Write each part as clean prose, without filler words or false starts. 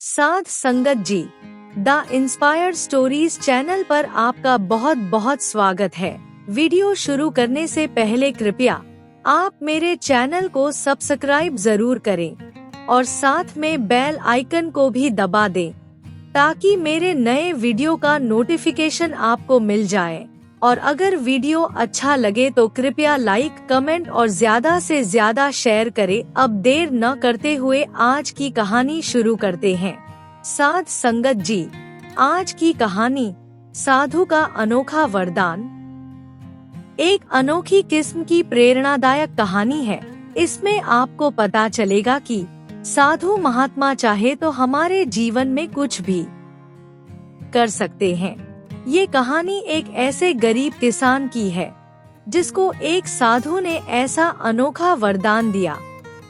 साध संगत जी, the inspired stories channel पर आपका बहुत बहुत स्वागत है। वीडियो शुरू करने से पहले कृपया आप मेरे चैनल को सब्सक्राइब जरूर करें और साथ में बेल आइकन को भी दबा दें ताकि मेरे नए वीडियो का नोटिफिकेशन आपको मिल जाए। और अगर वीडियो अच्छा लगे तो कृपया लाइक, कमेंट और ज्यादा से ज्यादा शेयर करें। अब देर न करते हुए आज की कहानी शुरू करते हैं। साध संगत जी, आज की कहानी साधु का अनोखा वरदान। एक अनोखी किस्म की प्रेरणादायक कहानी है। इसमें आपको पता चलेगा कि साधु महात्मा चाहे तो हमारे जीवन में कुछ भी कर सकते हैं। ये कहानी एक ऐसे गरीब किसान की है जिसको एक साधु ने ऐसा अनोखा वरदान दिया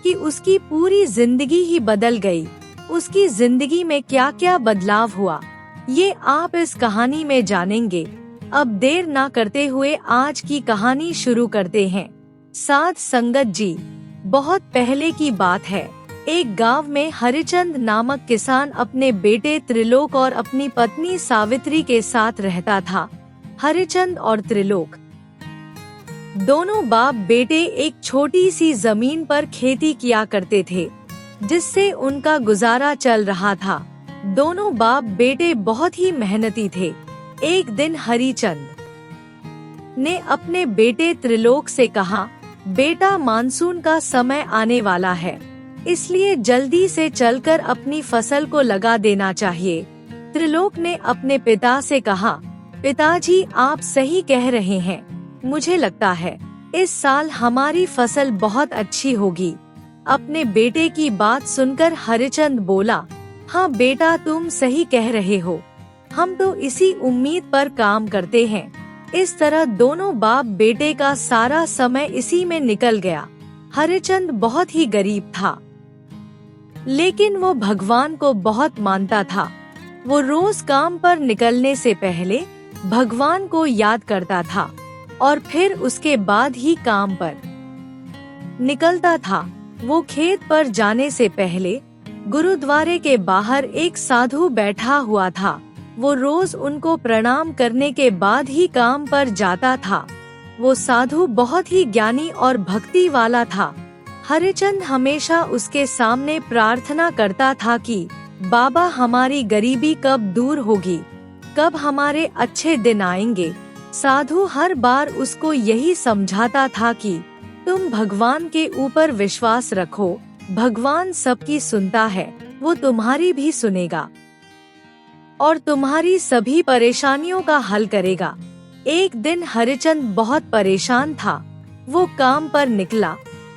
कि उसकी पूरी जिंदगी ही बदल गई। उसकी जिंदगी में क्या क्या बदलाव हुआ, ये आप इस कहानी में जानेंगे। अब देर ना करते हुए आज की कहानी शुरू करते हैं। साध संगत जी, बहुत पहले की बात है। एक गांव में हरिचंद नामक किसान अपने बेटे त्रिलोक और अपनी पत्नी सावित्री के साथ रहता था। हरिचंद और त्रिलोक दोनों बाप बेटे एक छोटी सी जमीन पर खेती किया करते थे, जिससे उनका गुजारा चल रहा था। दोनों बाप बेटे बहुत ही मेहनती थे। एक दिन हरिचंद ने अपने बेटे त्रिलोक से कहा, बेटा, मानसून का समय आने वाला है, इसलिए जल्दी से चलकर अपनी फसल को लगा देना चाहिए। त्रिलोक ने अपने पिता से कहा, पिताजी, आप सही कह रहे हैं। मुझे लगता है इस साल हमारी फसल बहुत अच्छी होगी। अपने बेटे की बात सुनकर हरिचंद बोला, हाँ बेटा, तुम सही कह रहे हो। हम तो इसी उम्मीद पर काम करते हैं। इस तरह दोनों बाप बेटे का सारा समय इसी में निकल गया। हरिचंद बहुत ही गरीब था, लेकिन वो भगवान को बहुत मानता था। वो रोज काम पर निकलने से पहले भगवान को याद करता था और फिर उसके बाद ही काम पर निकलता था। वो खेत पर जाने से पहले गुरुद्वारे के बाहर एक साधु बैठा हुआ था। वो रोज उनको प्रणाम करने के बाद ही काम पर जाता था। वो साधु बहुत ही ज्ञानी और भक्ति वाला था। हरिचंद हमेशा उसके सामने प्रार्थना करता था कि बाबा, हमारी गरीबी कब दूर होगी, कब हमारे अच्छे दिन आएंगे। साधु हर बार उसको यही समझाता था कि तुम भगवान के ऊपर विश्वास रखो, भगवान सबकी सुनता है, वो तुम्हारी भी सुनेगा और तुम्हारी सभी परेशानियों का हल करेगा। एक दिन हरिचंद बहुत परेशान था। वो काम पर निकला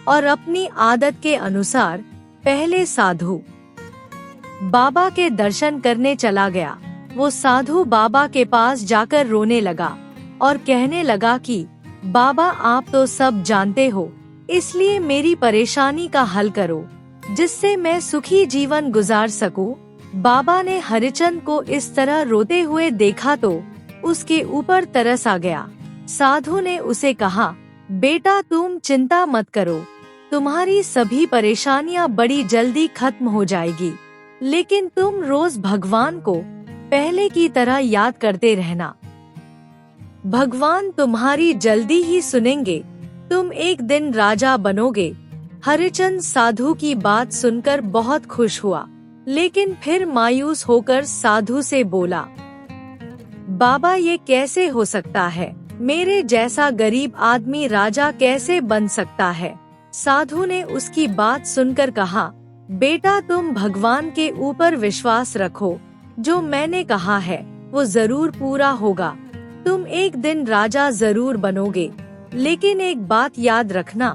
और अपनी आदत के अनुसार पहले साधु बाबा के दर्शन करने चला गया। वो साधु बाबा के पास जाकर रोने लगा और कहने लगा कि बाबा, आप तो सब जानते हो, इसलिए मेरी परेशानी का हल करो, जिससे मैं सुखी जीवन गुजार सकूं। बाबा ने हरिचंद को इस तरह रोते हुए देखा तो उसके ऊपर तरस आ गया। साधु ने उसे कहा, बेटा, तुम चिंता मत करो, तुम्हारी सभी परेशानियां बड़ी जल्दी खत्म हो जाएगी, लेकिन तुम रोज भगवान को पहले की तरह याद करते रहना। भगवान तुम्हारी जल्दी ही सुनेंगे, तुम एक दिन राजा बनोगे। हरिचंद साधु की बात सुनकर बहुत खुश हुआ, लेकिन फिर मायूस होकर साधु से बोला, बाबा, ये कैसे हो सकता है? मेरे जैसा गरीब आदमी राजा कैसे बन सकता है? साधु ने उसकी बात सुनकर कहा, बेटा, तुम भगवान के ऊपर विश्वास रखो, जो मैंने कहा है वो जरूर पूरा होगा। तुम एक दिन राजा जरूर बनोगे, लेकिन एक बात याद रखना,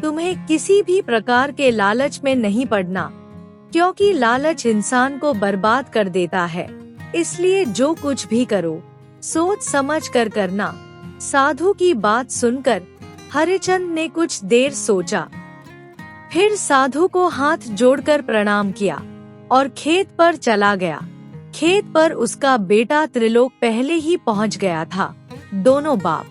तुम्हें किसी भी प्रकार के लालच में नहीं पड़ना, क्योंकि लालच इंसान को बर्बाद कर देता है। इसलिए जो कुछ भी करो, सोच समझ कर करना। साधु की बात सुनकर हरिचंद ने कुछ देर सोचा, फिर साधु को हाथ जोड़कर प्रणाम किया और खेत पर चला गया। खेत पर उसका बेटा त्रिलोक पहले ही पहुंच गया था। दोनों बाप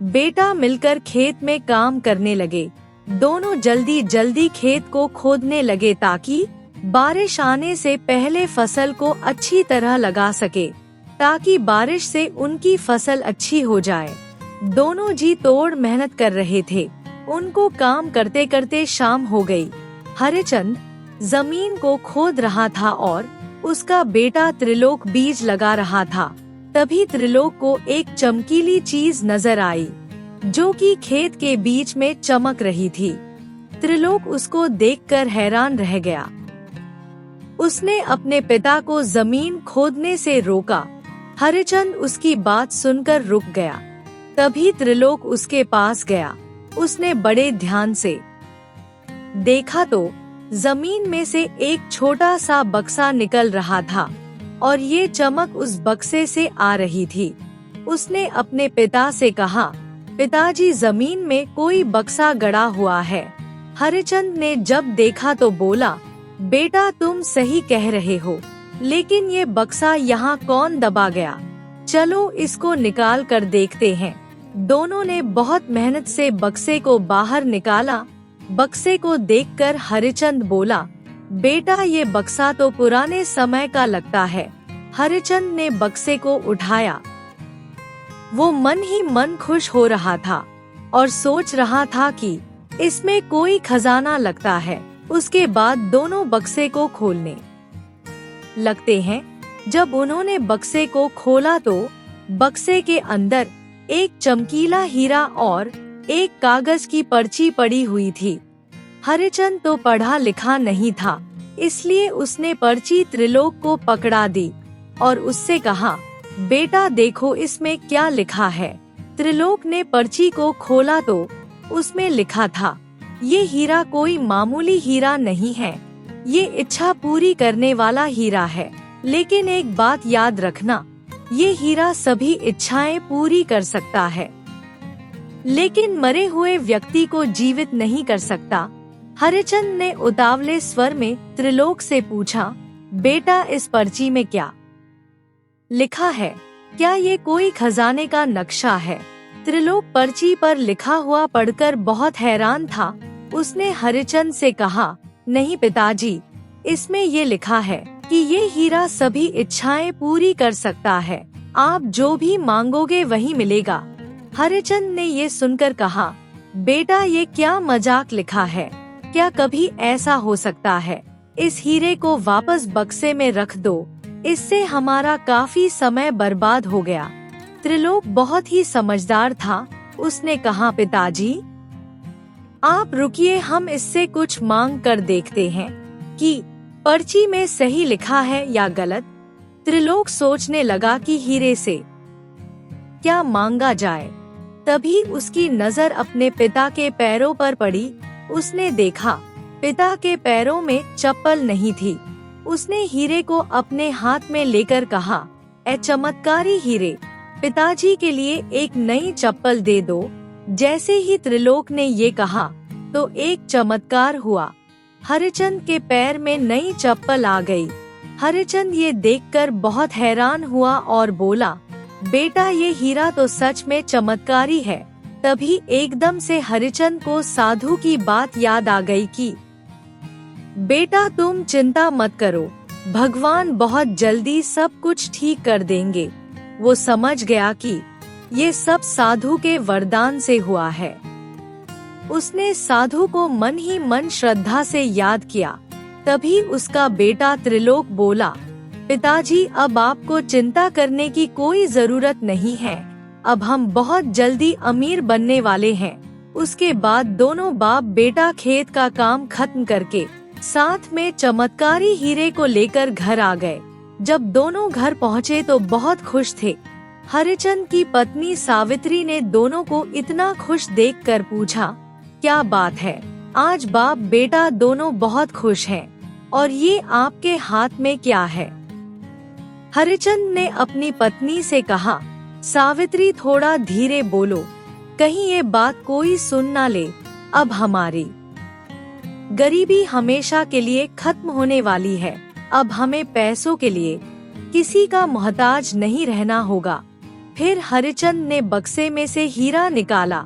बेटा मिलकर खेत में काम करने लगे। दोनों जल्दी जल्दी खेत को खोदने लगे ताकि बारिश आने से पहले फसल को अच्छी तरह लगा सके, ताकि बारिश से उनकी फसल अच्छी हो जाए। दोनों जी तोड़ मेहनत कर रहे थे। उनको काम करते करते शाम हो गई। हरिचंद जमीन को खोद रहा था और उसका बेटा त्रिलोक बीज लगा रहा था। तभी त्रिलोक को एक चमकीली चीज नजर आई, जो कि खेत के बीच में चमक रही थी। त्रिलोक उसको देखकर हैरान रह गया। उसने अपने पिता को जमीन खोदने से रोका। हरिचंद उसकी बात सुनकर रुक गया। तभी त्रिलोक उसके पास गया। उसने बड़े ध्यान से देखा तो जमीन में से एक छोटा सा बक्सा निकल रहा था और ये चमक उस बक्से से आ रही थी। उसने अपने पिता से कहा, पिताजी, जमीन में कोई बक्सा गड़ा हुआ है। हरिचंद ने जब देखा तो बोला, बेटा तुम सही कह रहे हो, लेकिन ये बक्सा यहाँ कौन दबा गया? चलो इसको निकाल कर देखते हैं। दोनों ने बहुत मेहनत से बक्से को बाहर निकाला। बक्से को देखकर हरिचंद बोला, बेटा ये बक्सा तो पुराने समय का लगता है। हरिचंद ने बक्से को उठाया। वो मन ही मन खुश हो रहा था और सोच रहा था कि इसमें कोई खजाना लगता है। उसके बाद दोनों बक्से को खोलने लगते हैं। जब उन्होंने बक्से को खोला तो बक्से के अंदर एक चमकीला हीरा और एक कागज की पर्ची पड़ी हुई थी। हरिचंद तो पढ़ा लिखा नहीं था, इसलिए उसने पर्ची त्रिलोक को पकड़ा दी और उससे कहा, बेटा देखो इसमें क्या लिखा है। त्रिलोक ने पर्ची को खोला तो उसमें लिखा था, ये हीरा कोई मामूली हीरा नहीं है, ये इच्छा पूरी करने वाला हीरा है। लेकिन एक बात याद रखना, ये हीरा सभी इच्छाएं पूरी कर सकता है, लेकिन मरे हुए व्यक्ति को जीवित नहीं कर सकता। हरिचंद ने उतावले स्वर में त्रिलोक से पूछा, बेटा इस पर्ची में क्या लिखा है? क्या ये कोई खजाने का नक्शा है? त्रिलोक पर्ची पर लिखा हुआ पढ़कर बहुत हैरान था। उसने हरिचंद से कहा, नहीं पिताजी, इसमें ये लिखा है कि ये हीरा सभी इच्छाएं पूरी कर सकता है। आप जो भी मांगोगे वही मिलेगा। हरिचंद ने ये सुनकर कहा, बेटा ये क्या मजाक लिखा है? क्या कभी ऐसा हो सकता है? इस हीरे को वापस बक्से में रख दो, इससे हमारा काफी समय बर्बाद हो गया। त्रिलोक बहुत ही समझदार था। उसने कहा, पिताजी आप रुकिए, हम इससे कुछ मांग कर देखते हैं कि पर्ची में सही लिखा है या गलत। त्रिलोक सोचने लगा कि हीरे से क्या मांगा जाए। तभी उसकी नजर अपने पिता के पैरों पर पड़ी। उसने देखा पिता के पैरों में चप्पल नहीं थी। उसने हीरे को अपने हाथ में लेकर कहा, ए चमत्कारी हीरे, पिताजी के लिए एक नई चप्पल दे दो। जैसे ही त्रिलोक ने ये कहा तो एक चमत्कार हुआ। हरिचंद के पैर में नई चप्पल आ गई। हरिचंद ये देखकर बहुत हैरान हुआ और बोला, बेटा ये हीरा तो सच में चमत्कारी है। तभी एकदम से हरिचंद को साधु की बात याद आ गई कि बेटा तुम चिंता मत करो, भगवान बहुत जल्दी सब कुछ ठीक कर देंगे। वो समझ गया कि ये सब साधु के वरदान से हुआ है। उसने साधु को मन ही मन श्रद्धा से याद किया। तभी उसका बेटा त्रिलोक बोला, पिताजी अब आपको चिंता करने की कोई जरूरत नहीं है, अब हम बहुत जल्दी अमीर बनने वाले हैं। उसके बाद दोनों बाप बेटा खेत का काम खत्म करके साथ में चमत्कारी हीरे को लेकर घर आ गए। जब दोनों घर पहुँचे तो बहुत खुश थे। हरिचंद की पत्नी सावित्री ने दोनों को इतना खुश देखकर पूछा, क्या बात है, आज बाप बेटा दोनों बहुत खुश हैं, और ये आपके हाथ में क्या है? हरिचंद ने अपनी पत्नी से कहा, सावित्री थोड़ा धीरे बोलो, कहीं ये बात कोई सुन ना ले। अब हमारी गरीबी हमेशा के लिए खत्म होने वाली है। अब हमें पैसों के लिए किसी का मोहताज नहीं रहना होगा। फिर हरिचंद ने बक्से में से हीरा निकाला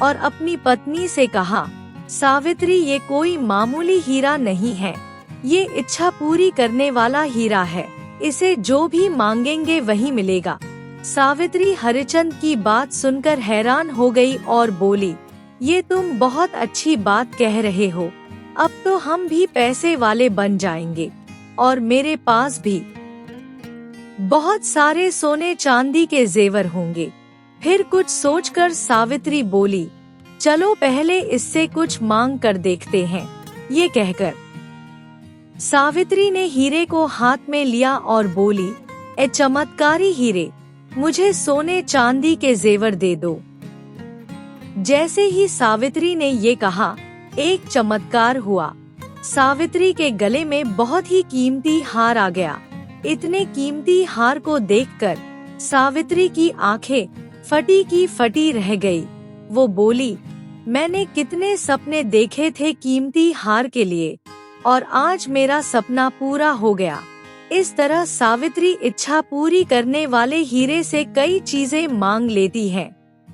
और अपनी पत्नी से कहा, सावित्री ये कोई मामूली हीरा नहीं है, ये इच्छा पूरी करने वाला हीरा है, इसे जो भी मांगेंगे वही मिलेगा। सावित्री हरिचंद की बात सुनकर हैरान हो गई और बोली, ये तुम बहुत अच्छी बात कह रहे हो। अब तो हम भी पैसे वाले बन जाएंगे और मेरे पास भी बहुत सारे सोने चांदी के जेवर होंगे। फिर कुछ सोचकर सावित्री बोली, चलो पहले इससे कुछ मांग कर देखते हैं। ये कहकर सावित्री ने हीरे को हाथ में लिया और बोली, ए चमत्कारी हीरे, मुझे सोने चांदी के जेवर दे दो। जैसे ही सावित्री ने ये कहा, एक चमत्कार हुआ। सावित्री के गले में बहुत ही कीमती हार आ गया। इतने कीमती हार को देखकर सावित्री की आंखें फटी की फटी रह गई। वो बोली, मैंने कितने सपने देखे थे कीमती हार के लिए और आज मेरा सपना पूरा हो गया। इस तरह सावित्री इच्छा पूरी करने वाले हीरे से कई चीजें मांग लेती है।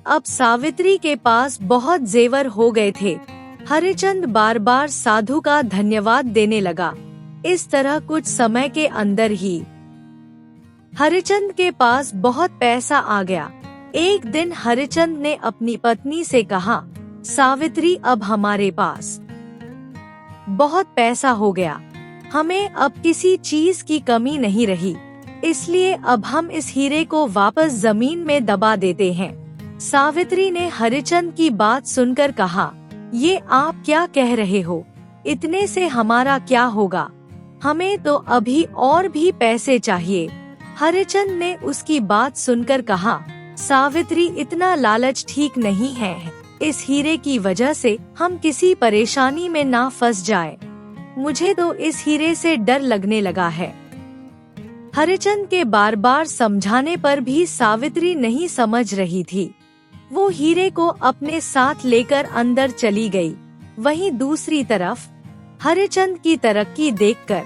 अब सावित्री के पास बहुत जेवर हो गए थे। हरिचंद बार बार साधु का धन्यवाद देने लगा। इस तरह कुछ समय के अंदर ही हरिचंद के पास बहुत पैसा आ गया। एक दिन हरिचंद ने अपनी पत्नी से कहा, सावित्री, अब हमारे पास बहुत पैसा हो गया, हमें अब किसी चीज की कमी नहीं रही, इसलिए अब हम इस हीरे को वापस जमीन में दबा देते हैं। सावित्री ने हरिचंद की बात सुनकर कहा, ये आप क्या कह रहे हो? इतने से हमारा क्या होगा? हमें तो अभी और भी पैसे चाहिए। हरिचंद ने उसकी बात सुनकर कहा, सावित्री, इतना लालच ठीक नहीं है। इस हीरे की वजह से हम किसी परेशानी में ना फंस जाए। मुझे तो इस हीरे से डर लगने लगा है। हरिचंद के बार बार समझाने पर भी सावित्री नहीं समझ रही थी। वो हीरे को अपने साथ लेकर अंदर चली गई। वहीं दूसरी तरफ हरिचंद की तरक्की देखकर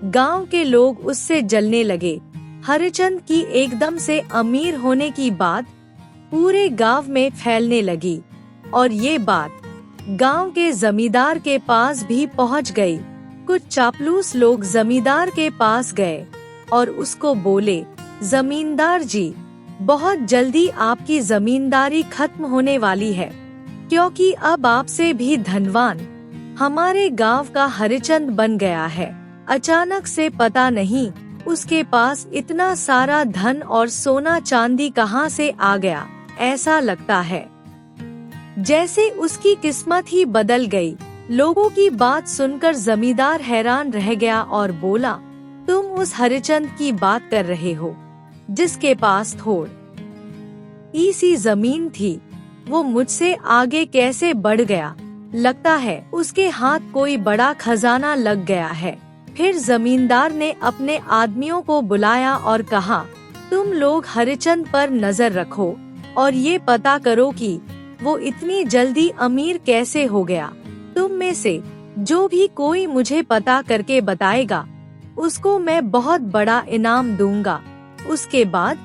गांव के लोग उससे जलने लगे। हरिचंद की एकदम से अमीर होने की बात पूरे गांव में फैलने लगी और ये बात गांव के जमींदार के पास भी पहुंच गई। कुछ चापलूस लोग जमींदार के पास गए और उसको बोले, जमींदार जी, बहुत जल्दी आपकी जमींदारी खत्म होने वाली है, क्योंकि अब आपसे भी धनवान हमारे गांव का हरिचंद बन गया है। अचानक से पता नहीं उसके पास इतना सारा धन और सोना चांदी कहां से आ गया। ऐसा लगता है जैसे उसकी किस्मत ही बदल गई। लोगों की बात सुनकर जमींदार हैरान रह गया और बोला, तुम उस हरिचंद की बात कर रहे हो जिसके पास थोड़ी सी जमीन थी? वो मुझसे आगे कैसे बढ़ गया? लगता है उसके हाथ कोई बड़ा खजाना लग गया है। फिर जमींदार ने अपने आदमियों को बुलाया और कहा, तुम लोग हरिचंद पर नजर रखो और ये पता करो कि वो इतनी जल्दी अमीर कैसे हो गया। तुम में से जो भी कोई मुझे पता करके बताएगा, उसको मैं बहुत बड़ा इनाम दूंगा। उसके बाद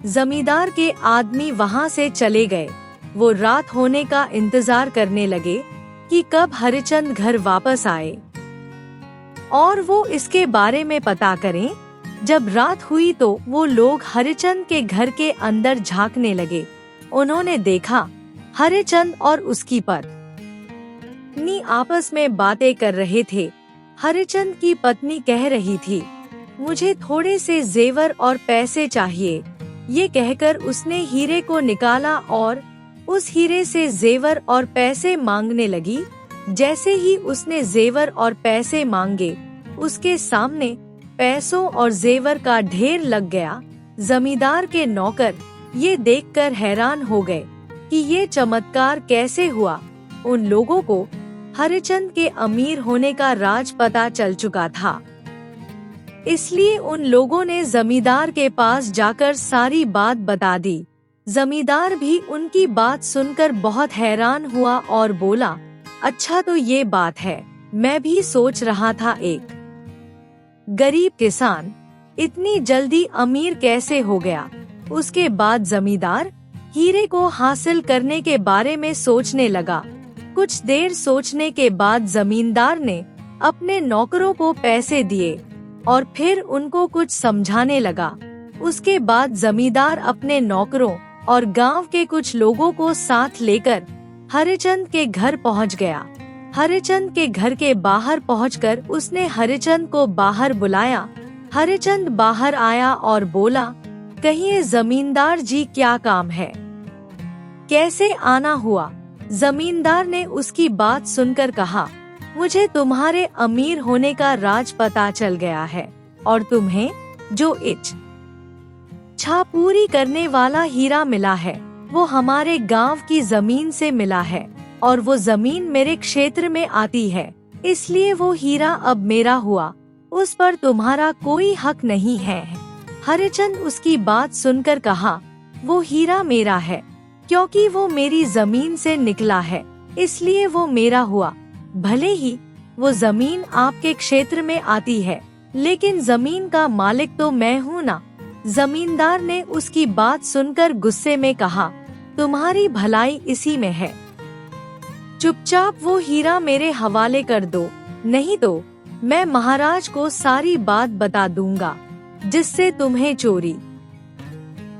जमींदार के आदमी वहाँ से चले गए। वो रात होने का इंतजार करने लगे कि कब हरिचंद घर वापस आए और वो इसके बारे में पता करें। जब रात हुई तो वो लोग हरिचंद के घर के अंदर झांकने लगे। उन्होंने देखा हरिचंद और उसकी पत्नी आपस में बातें कर रहे थे। हरिचंद की पत्नी कह रही थी, मुझे थोड़े से जेवर और पैसे चाहिए। ये कहकर उसने हीरे को निकाला और उस हीरे से जेवर और पैसे मांगने लगी। जैसे ही उसने जेवर और पैसे मांगे, उसके सामने पैसों और जेवर का ढेर लग गया। जमींदार के नौकर ये देखकर हैरान हो गए कि ये चमत्कार कैसे हुआ। उन लोगों को हरिचंद के अमीर होने का राज पता चल चुका था, इसलिए उन लोगों ने जमींदार के पास जाकर सारी बात बता दी। जमींदार भी उनकी बात सुनकर बहुत हैरान हुआ और बोला, अच्छा तो ये बात है, मैं भी सोच रहा था एक गरीब किसान इतनी जल्दी अमीर कैसे हो गया। उसके बाद जमींदार हीरे को हासिल करने के बारे में सोचने लगा। कुछ देर सोचने के बाद जमींदार ने अपने नौकरों को पैसे दिए और फिर उनको कुछ समझाने लगा। उसके बाद जमींदार अपने नौकरों और गांव के कुछ लोगों को साथ लेकर हरिचंद के घर पहुंच गया। हरिचंद के घर के बाहर पहुंचकर उसने हरिचंद को बाहर बुलाया। हरिचंद बाहर आया और बोला, कहिए जमींदार जी, क्या काम है, कैसे आना हुआ? जमींदार ने उसकी बात सुनकर कहा, मुझे तुम्हारे अमीर होने का राज पता चल गया है और तुम्हें जो इच्छा पूरी करने वाला हीरा मिला है वो हमारे गांव की जमीन से मिला है और वो जमीन मेरे क्षेत्र में आती है, इसलिए वो हीरा अब मेरा हुआ, उस पर तुम्हारा कोई हक नहीं है। हरिचंद उसकी बात सुनकर कहा, वो हीरा मेरा है क्योंकि वो मेरी जमीन से निकला है, इसलिए वो मेरा हुआ। भले ही वो जमीन आपके क्षेत्र में आती है, लेकिन जमीन का मालिक तो मैं हूँ ना। जमींदार ने उसकी बात सुनकर गुस्से में कहा, तुम्हारी भलाई इसी में है, चुपचाप वो हीरा मेरे हवाले कर दो, नहीं तो मैं महाराज को सारी बात बता दूंगा, जिससे तुम्हें चोरी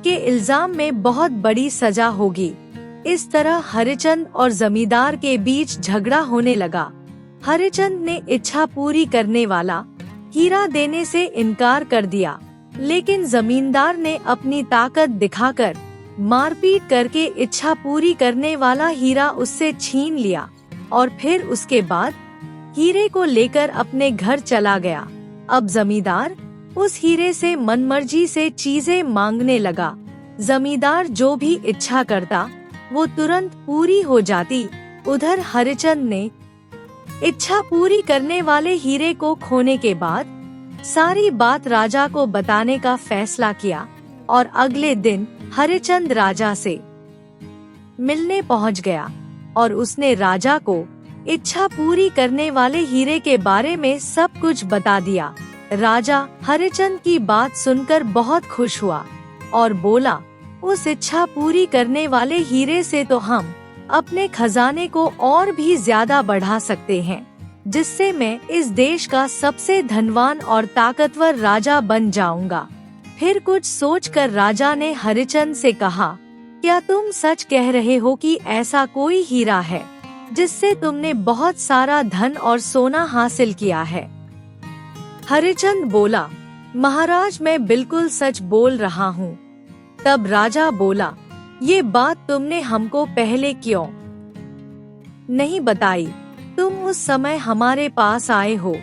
के इल्जाम में बहुत बड़ी सजा होगी। इस तरह हरिचंद और जमींदार के बीच झगड़ा होने लगा। हरिचंद ने इच्छा पूरी करने वाला हीरा देने से इनकार कर दिया, लेकिन जमींदार ने अपनी ताकत दिखाकर मारपीट करके इच्छा पूरी करने वाला हीरा उससे छीन लिया और फिर उसके बाद हीरे को लेकर अपने घर चला गया। अब जमींदार उस हीरे से मनमर्जी से चीजें मांगने लगा। जमींदार जो भी इच्छा करता वो तुरंत पूरी हो जाती। उधर हरिचंद ने इच्छा पूरी करने वाले हीरे को खोने के बाद सारी बात राजा को बताने का फैसला किया और अगले दिन हरिचंद राजा से मिलने पहुंच गया और उसने राजा को इच्छा पूरी करने वाले हीरे के बारे में सब कुछ बता दिया। राजा हरिचंद की बात सुनकर बहुत खुश हुआ और बोला, उस इच्छा पूरी करने वाले हीरे से तो हम अपने खजाने को और भी ज्यादा बढ़ा सकते हैं, जिससे मैं इस देश का सबसे धनवान और ताकतवर राजा बन जाऊंगा। फिर कुछ सोचकर राजा ने हरिचंद से कहा, क्या तुम सच कह रहे हो कि ऐसा कोई हीरा है जिससे तुमने बहुत सारा धन और सोना हासिल किया है? हरिचंद बोला, महाराज मैं बिल्कुल सच बोल रहा हूँ। तब राजा बोला, ये बात तुमने हमको पहले क्यों नहीं बताई? तुम उस समय हमारे पास आए हो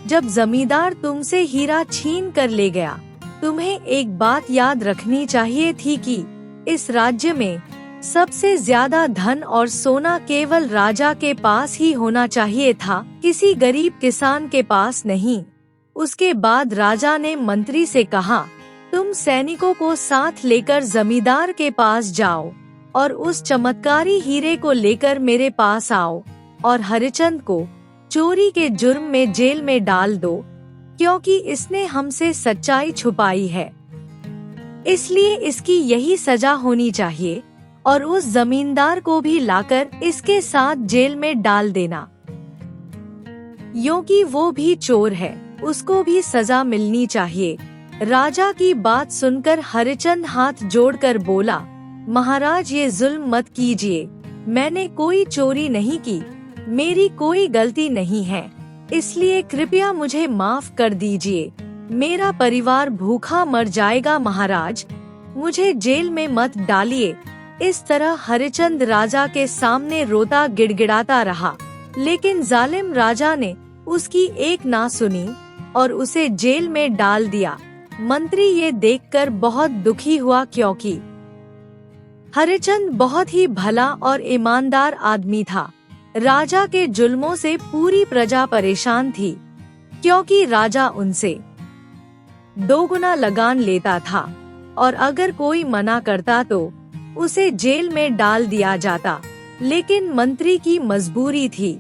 जब जमींदार तुमसे हीरा छीन कर ले गया। तुम्हें एक बात याद रखनी चाहिए थी कि इस राज्य में सबसे ज्यादा धन और सोना केवल राजा के पास ही होना चाहिए था, किसी गरीब किसान के पास नहीं। उसके बाद राजा ने मंत्री से कहा, तुम सैनिकों को साथ लेकर जमींदार के पास जाओ और उस चमत्कारी हीरे को लेकर मेरे पास आओ और हरिचंद को चोरी के जुर्म में जेल में डाल दो, क्योंकि इसने हमसे सच्चाई छुपाई है, इसलिए इसकी यही सजा होनी चाहिए और उस जमींदार को भी लाकर इसके साथ जेल में डाल देना, क्योंकि वो भी चोर है, उसको भी सजा मिलनी चाहिए। राजा की बात सुनकर हरिचंद हाथ जोड़कर बोला, महाराज ये जुल्म मत कीजिए, मैंने कोई चोरी नहीं की, मेरी कोई गलती नहीं है, इसलिए कृपया मुझे माफ कर दीजिए। मेरा परिवार भूखा मर जाएगा महाराज, मुझे जेल में मत डालिए। इस तरह हरिचंद राजा के सामने रोता गिड़गिड़ाता रहा, लेकिन जालिम राजा ने उसकी एक ना सुनी और उसे जेल में डाल दिया। मंत्री ये देखकर बहुत दुखी हुआ, क्योंकि हरिचंद बहुत ही भला और ईमानदार आदमी था। राजा के जुल्मों से पूरी प्रजा परेशान थी, क्योंकि राजा उनसे दोगुना लगान लेता था और अगर कोई मना करता तो उसे जेल में डाल दिया जाता। लेकिन मंत्री की मजबूरी थी,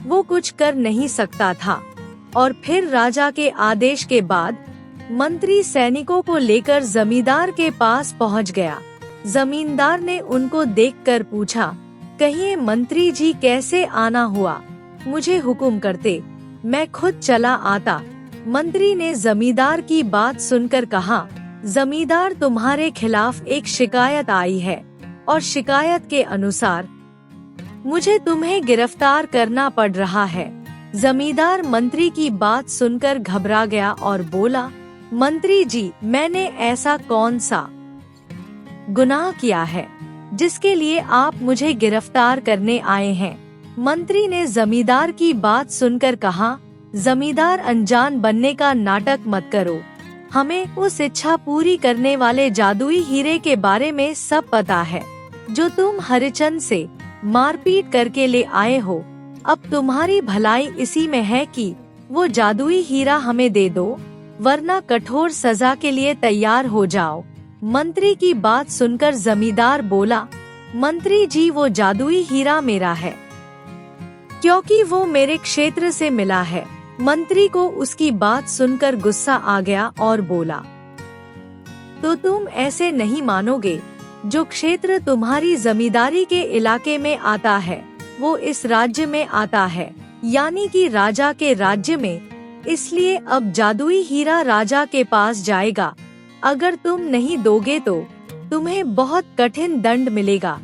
वो कुछ कर नहीं सकता था और फिर राजा के आदेश के बाद मंत्री सैनिकों को लेकर जमींदार के पास पहुंच गया। जमींदार ने उनको देखकर पूछा, कहिए मंत्री जी कैसे आना हुआ, मुझे हुक्म करते। मैं खुद चला आता। मंत्री ने जमींदार की बात सुनकर कहा, जमींदार तुम्हारे खिलाफ एक शिकायत आई है और शिकायत के अनुसार मुझे तुम्हें गिरफ्तार करना पड़ रहा है। जमींदार मंत्री की बात सुनकर घबरा गया और बोला, मंत्री जी, मैंने ऐसा कौन सा गुनाह किया है जिसके लिए आप मुझे गिरफ्तार करने आए हैं? मंत्री ने जमींदार की बात सुनकर कहा, जमींदार, अनजान बनने का नाटक मत करो। हमें उस इच्छा पूरी करने वाले जादुई हीरे के बारे में सब पता है जो तुम हरिचंद से मारपीट करके ले आए हो। अब तुम्हारी भलाई इसी में है कि वो जादुई हीरा हमें दे दो, वरना कठोर सजा के लिए तैयार हो जाओ। मंत्री की बात सुनकर जमींदार बोला, मंत्री जी, वो जादुई हीरा मेरा है क्योंकि वो मेरे क्षेत्र से मिला है। मंत्री को उसकी बात सुनकर गुस्सा आ गया और बोला, तो तुम ऐसे नहीं मानोगे। जो क्षेत्र तुम्हारी जमींदारी के इलाके में आता है वो इस राज्य में आता है, यानी कि राजा के राज्य में। इसलिए अब जादुई हीरा राजा के पास जाएगा। अगर तुम नहीं दोगे तो तुम्हें बहुत कठिन दंड मिलेगा।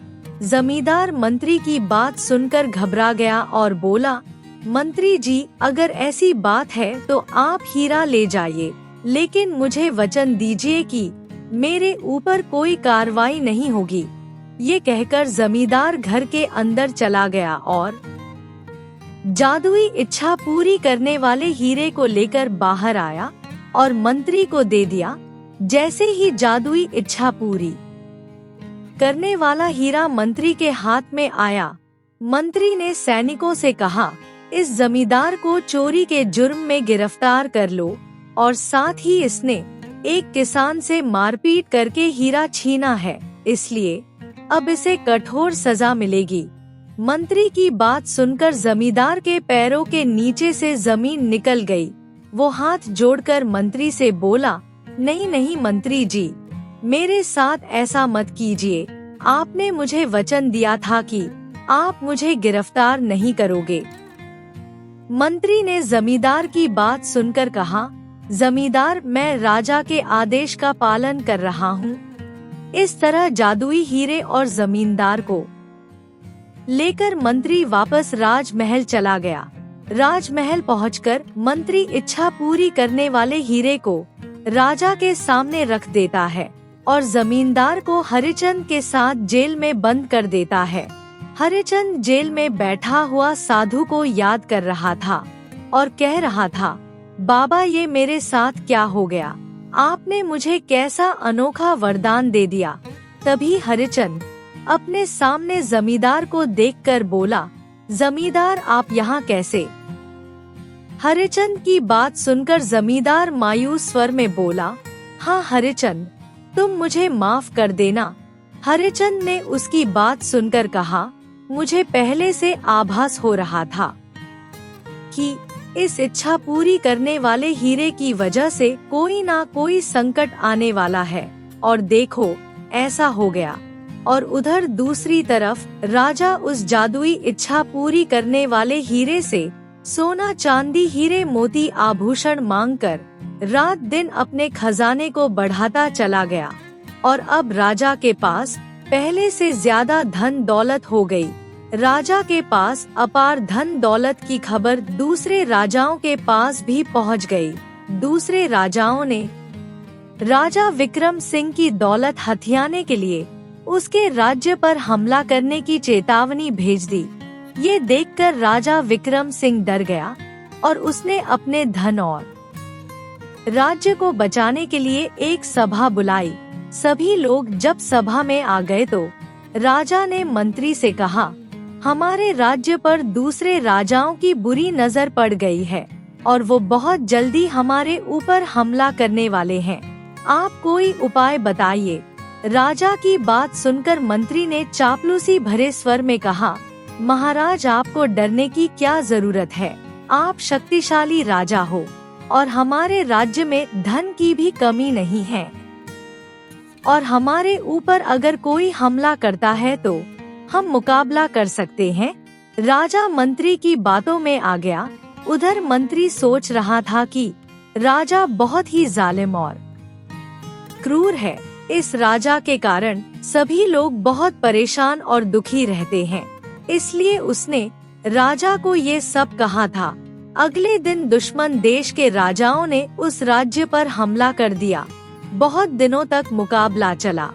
जमींदार मंत्री की बात सुनकर घबरा गया और बोला, मंत्री जी, अगर ऐसी बात है तो आप हीरा ले जाइए, लेकिन मुझे वचन दीजिए कि मेरे ऊपर कोई कार्रवाई नहीं होगी। ये कहकर जमींदार घर के अंदर चला गया और जादुई इच्छा पूरी करने वाले हीरे को लेकर बाहर आया और मंत्री को दे दिया। जैसे ही जादुई इच्छा पूरी करने वाला हीरा मंत्री के हाथ में आया, मंत्री ने सैनिकों से कहा, इस जमींदार को चोरी के जुर्म में गिरफ्तार कर लो और साथ ही इसने एक किसान से मारपीट करके हीरा छीना है, इसलिए अब इसे कठोर सजा मिलेगी। मंत्री की बात सुनकर जमींदार के पैरों के नीचे से जमीन निकल गई। वो हाथ जोड़कर मंत्री से बोला, नहीं नहीं मंत्री जी, मेरे साथ ऐसा मत कीजिए। आपने मुझे वचन दिया था कि आप मुझे गिरफ्तार नहीं करोगे। मंत्री ने जमींदार की बात सुनकर कहा, जमींदार, मैं राजा के आदेश का पालन कर रहा हूँ। इस तरह जादुई हीरे और जमींदार को लेकर मंत्री वापस राजमहल चला गया। राजमहल पहुंचकर मंत्री इच्छा पूरी करने वाले हीरे को राजा के सामने रख देता है और जमींदार को हरिचंद के साथ जेल में बंद कर देता है। हरिचंद जेल में बैठा हुआ साधु को याद कर रहा था और कह रहा था, बाबा, ये मेरे साथ क्या हो गया? आपने मुझे कैसा अनोखा वरदान दे दिया। तभी हरिचंद अपने सामने जमींदार को देखकर बोला, जमींदार, आप यहाँ कैसे? हरिचंद की बात सुनकर जमींदार मायूस स्वर में बोला, हाँ हरिचंद, तुम मुझे माफ कर देना। हरिचंद ने उसकी बात सुनकर कहा, मुझे पहले से आभास हो रहा था कि इस इच्छा पूरी करने वाले हीरे की वजह से कोई ना कोई संकट आने वाला है, और देखो ऐसा हो गया। और उधर दूसरी तरफ राजा उस जादुई इच्छा पूरी करने वाले हीरे से सोना, चांदी, हीरे, मोती, आभूषण मांगकर रात दिन अपने खजाने को बढ़ाता चला गया। और अब राजा के पास पहले से ज्यादा धन दौलत हो गई। राजा के पास अपार धन दौलत की खबर दूसरे राजाओं के पास भी पहुंच गई। दूसरे राजाओं ने राजा विक्रम सिंह की दौलत हथियाने के लिए उसके राज्य पर हमला करने की चेतावनी भेज दी। ये देखकर राजा विक्रम सिंह डर गया और उसने अपने धन और राज्य को बचाने के लिए एक सभा बुलाई। सभी लोग जब सभा में आ गए तो राजा ने मंत्री से कहा, हमारे राज्य पर दूसरे राजाओं की बुरी नजर पड़ गई है और वो बहुत जल्दी हमारे ऊपर हमला करने वाले हैं। आप कोई उपाय बताइए। राजा की बात सुनकर मंत्री ने चापलूसी भरे स्वर में कहा, महाराज, आपको डरने की क्या जरूरत है? आप शक्तिशाली राजा हो और हमारे राज्य में धन की भी कमी नहीं है, और हमारे ऊपर अगर कोई हमला करता है तो हम मुकाबला कर सकते हैं। राजा मंत्री की बातों में आ गया उधर मंत्री सोच रहा था कि राजा बहुत ही जालिम और क्रूर है। इस राजा के कारण सभी लोग बहुत परेशान और दुखी रहते हैं, इसलिए उसने राजा को ये सब कहा था। अगले दिन दुश्मन देश के राजाओं ने उस राज्य पर हमला कर दिया। बहुत दिनों तक मुकाबला चला,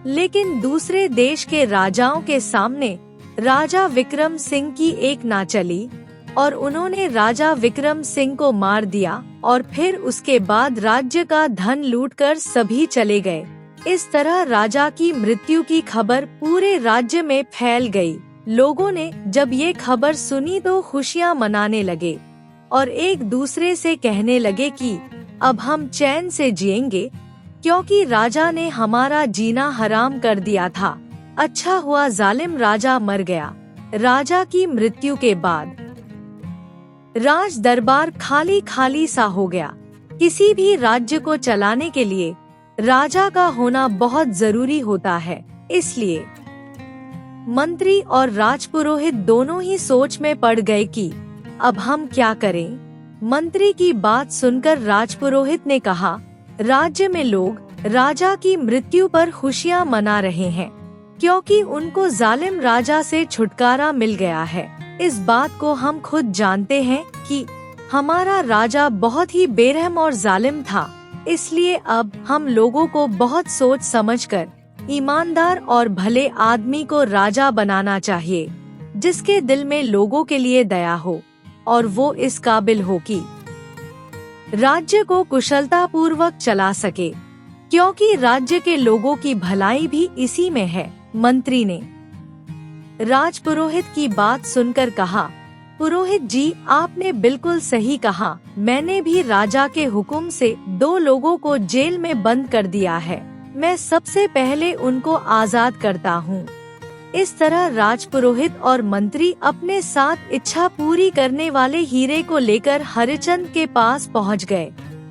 लेकिन दूसरे देश के राजाओं के सामने राजा विक्रम सिंह की एक ना चली और उन्होंने राजा विक्रम सिंह को मार दिया और फिर उसके बाद राज्य का धन लूटकर सभी चले गए। इस तरह राजा की मृत्यु की खबर पूरे राज्य में फैल गई। लोगों ने जब ये खबर सुनी तो खुशियां मनाने लगे और एक दूसरे से कहने लगे कि अब हम चैन से जिएंगे, क्योंकि राजा ने हमारा जीना हराम कर दिया था। अच्छा हुआ जालिम राजा मर गया। राजा की मृत्यु के बाद राज दरबार खाली खाली सा हो गया। किसी भी राज्य को चलाने के लिए राजा का होना बहुत जरूरी होता है। इसलिए मंत्री और राजपुरोहित दोनों ही सोच में पड़ गए कि अब हम क्या करें। मंत्री की बात सुनकर राजपुरोहित ने कहा, राज्य में लोग राजा की मृत्यु पर खुशियां मना रहे हैं, क्योंकि उनको जालिम राजा से छुटकारा मिल गया है। इस बात को हम खुद जानते हैं कि हमारा राजा बहुत ही बेरहम और जालिम था। इसलिए अब हम लोगों को बहुत सोच समझकर ईमानदार और भले आदमी को राजा बनाना चाहिए, जिसके दिल में लोगों के लिए दया हो और वो इस काबिल हो कि राज्य को कुशलता पूर्वक चला सके, क्योंकि राज्य के लोगों की भलाई भी इसी में है। मंत्री ने राजपुरोहित की बात सुनकर कहा, पुरोहित जी, आपने बिल्कुल सही कहा। मैंने भी राजा के हुक्म से 2 लोगों को जेल में बंद कर दिया है। मैं सबसे पहले उनको आजाद करता हूँ। इस तरह राजपुरोहित और मंत्री अपने साथ इच्छा पूरी करने वाले हीरे को लेकर हरिचंद के पास पहुँच गए।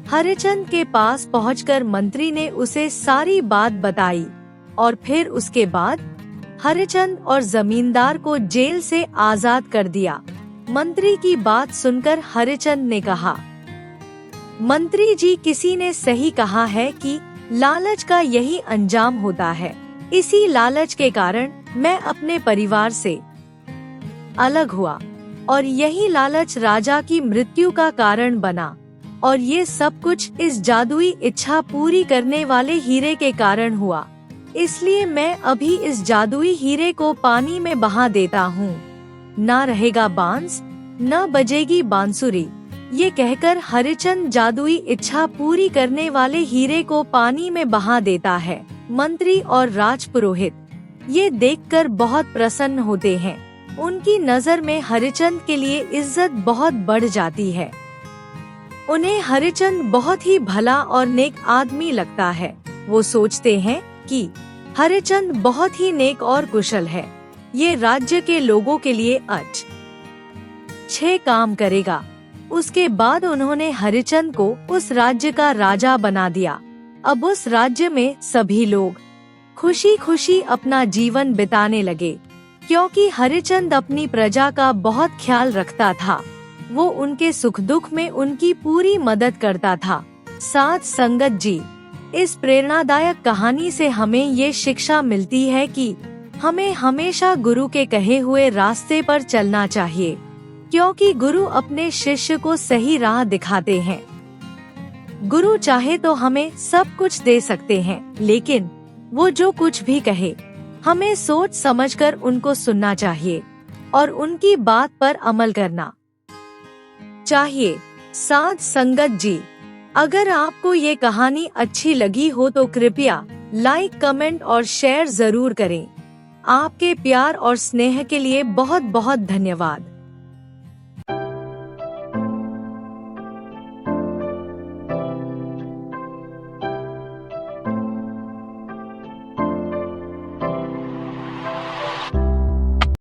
हरिचंद के पास पहुंचकर मंत्री ने उसे सारी बात बताई और फिर उसके बाद हरिचंद और जमींदार को जेल से आजाद कर दिया। मंत्री की बात सुनकर हरिचंद ने कहा, मंत्री जी, किसी ने सही कहा है कि लालच का यही अंजाम होता है। इसी लालच के कारण मैं अपने परिवार से अलग हुआ और यही लालच राजा की मृत्यु का कारण बना, और ये सब कुछ इस जादुई इच्छा पूरी करने वाले हीरे के कारण हुआ। इसलिए मैं अभी इस जादुई हीरे को पानी में बहा देता हूँ। ना रहेगा बांस, न बजेगी बांसुरी। ये कहकर हरिचंद जादुई इच्छा पूरी करने वाले हीरे को पानी में बहा देता है। मंत्री और राजपुरोहित ये देखकर बहुत प्रसन्न होते हैं। उनकी नजर में हरिचंद के लिए इज्जत बहुत बढ़ जाती है। उन्हें हरिचंद बहुत ही भला और नेक आदमी लगता है। वो सोचते हैं कि हरिचंद बहुत ही नेक और कुशल है। ये राज्य के लोगों के लिए अच्छे काम करेगा। उसके बाद उन्होंने हरिचंद को उस राज्य का राजा बना दिया। अब उस राज्य में सभी लोग खुशी खुशी अपना जीवन बिताने लगे, क्योंकि हरिचंद अपनी प्रजा का बहुत ख्याल रखता था। वो उनके सुख दुख में उनकी पूरी मदद करता था। साथ संगत जी, इस प्रेरणादायक कहानी से हमें ये शिक्षा मिलती है कि हमें हमेशा गुरु के कहे हुए रास्ते पर चलना चाहिए, क्योंकि गुरु अपने शिष्य को सही राह दिखाते हैं। गुरु चाहे तो हमें सब कुछ दे सकते हैं, लेकिन वो जो कुछ भी कहे हमें सोच समझकर उनको सुनना चाहिए और उनकी बात पर अमल करना चाहिए। साथ संगत जी, अगर आपको ये कहानी अच्छी लगी हो तो कृपया लाइक, कमेंट और शेयर जरूर करें। आपके प्यार और स्नेह के लिए बहुत बहुत धन्यवाद।